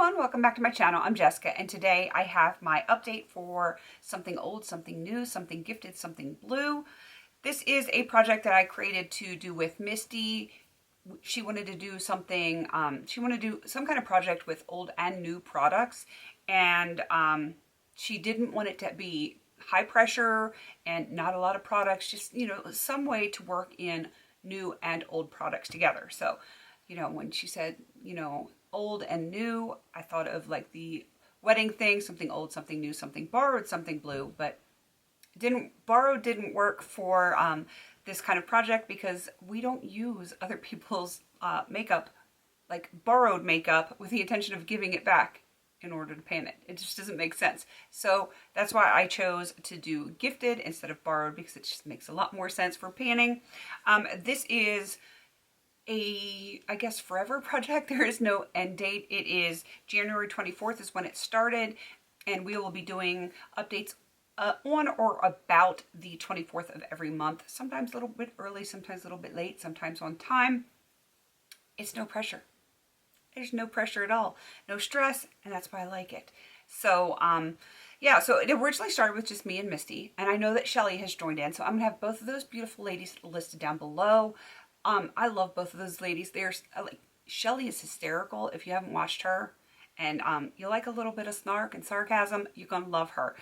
everyone, welcome back to my channel. I'm Jessica, and today I have my update for something old, something new, something gifted, something blue. This is a project that I created to do with Misty. She wanted to do something, she wanted to do some kind of project with old and new products, and she didn't want it to be high pressure and not a lot of products, just, some way to work in new and old products together. So, when she said, old and new, I thought of like the wedding thing, something old, something new, something borrowed, something blue, but borrowed didn't work for this kind of project because we don't use other people's makeup, like borrowed makeup, with the intention of giving it back in order to pan it. It just doesn't make sense. So that's why I chose to do gifted instead of borrowed, because it just makes a lot more sense for panning. This is I guess forever project. There is no end date. It is January 24th is when it started, and we will be doing updates on or about the 24th of every month, sometimes a little bit early, sometimes a little bit late, sometimes on time. It's no pressure. There's no pressure at all, no stress, and that's why I like it. So yeah, so it originally started with just me and Misty, and I know that Shelly has joined in, so I'm gonna have both of those beautiful ladies listed down below. I love both of those ladies. Like, Shelly is hysterical. If you haven't watched her, and you like a little bit of snark and sarcasm, you're gonna love her.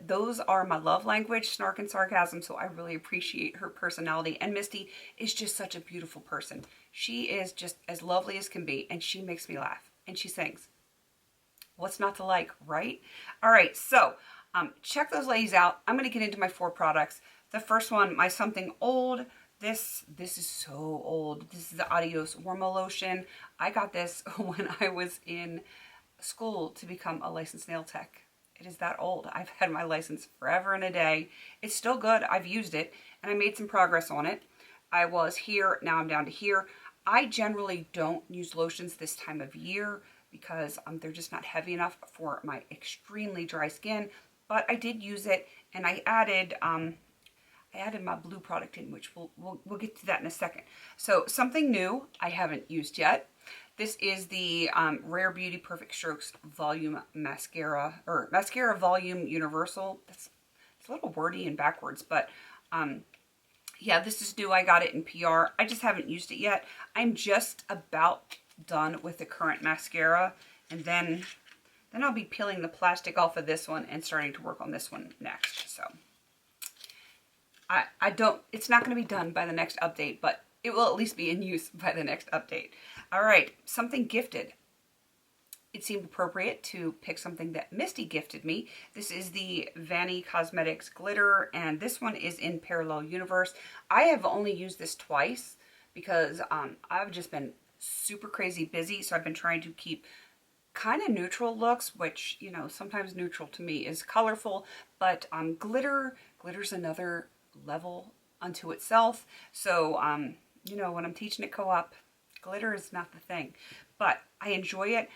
Those are my love language, snark and sarcasm, so I really appreciate her personality. And Misty is just such a beautiful person. She is just as lovely as can be, and she makes me laugh, and she sings. What's not to like, right? All right, so check those ladies out. I'm gonna get into my 4 products. The first one, my something old. This is so old. This is the Adios Warmo Lotion. I got this when I was in school to become a licensed nail tech. It is that old. I've had my license forever and a day. It's still good. I've used it, and I made some progress on it. I was here, now I'm down to here. I generally don't use lotions this time of year because they're just not heavy enough for my extremely dry skin, but I did use it, and I added my blue product in, which we'll get to that in a second. So something new I haven't used yet. This is the Rare Beauty Perfect Strokes Volume Mascara, or Mascara Volume Universal. It's a little wordy and backwards, but yeah, this is new. I got it in PR. I just haven't used it yet. I'm just about done with the current mascara, and then I'll be peeling the plastic off of this one and starting to work on this one next. So it's not going to be done by the next update, but it will at least be in use by the next update. All right, something gifted. It seemed appropriate to pick something that Misty gifted me. This is the Vanny Cosmetics Glitter, and this one is in Parallel Universe. I have only used this twice because I've just been super crazy busy, so I've been trying to keep kind of neutral looks, which, sometimes neutral to me is colorful, but glitter's another level unto itself. So when I'm teaching at co-op, glitter is not the thing, but I enjoy it.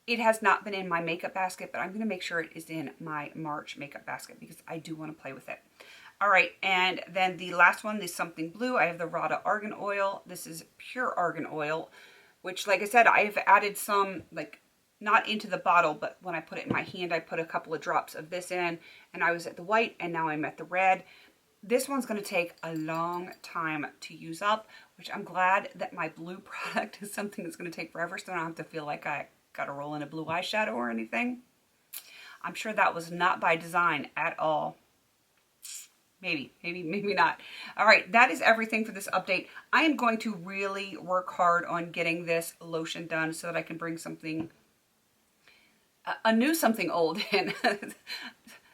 It has not been in my makeup basket, but I'm going to make sure it is in my March makeup basket because I do want to play with it. All right, and then the last one is something blue. I have the Rada Argan Oil. This is pure argan oil, which, like I said, I have added some, like, not into the bottle, but when I put it in my hand, I put a couple of drops of this in, and I was at the white, and now I'm at the red. This one's going to take a long time to use up, which I'm glad that my blue product is something that's going to take forever, so I don't have to feel like I got to roll in a blue eyeshadow or anything. I'm sure that was not by design at all. Maybe not. All right, that is everything for this update. I am going to really work hard on getting this lotion done so that I can bring something, a new something old in.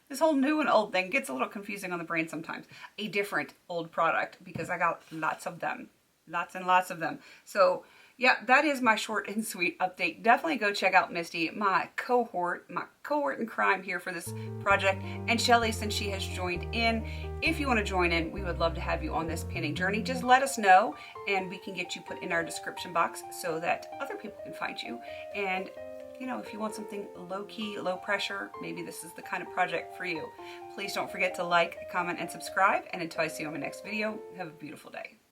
This whole new and old thing gets a little confusing on the brain sometimes. A different old product, because I got lots of them. Lots and lots of them. So yeah, that is my short and sweet update. Definitely go check out Misty, my cohort in crime here for this project, and Shelly, since she has joined in. If you want to join in, we would love to have you on this panning journey. Just let us know, and we can get you put in our description box so that other people can find you. And if you want something low-key, low pressure, maybe this is the kind of project for you. Please don't forget to like, comment, and subscribe. And until I see you on my next video, have a beautiful day.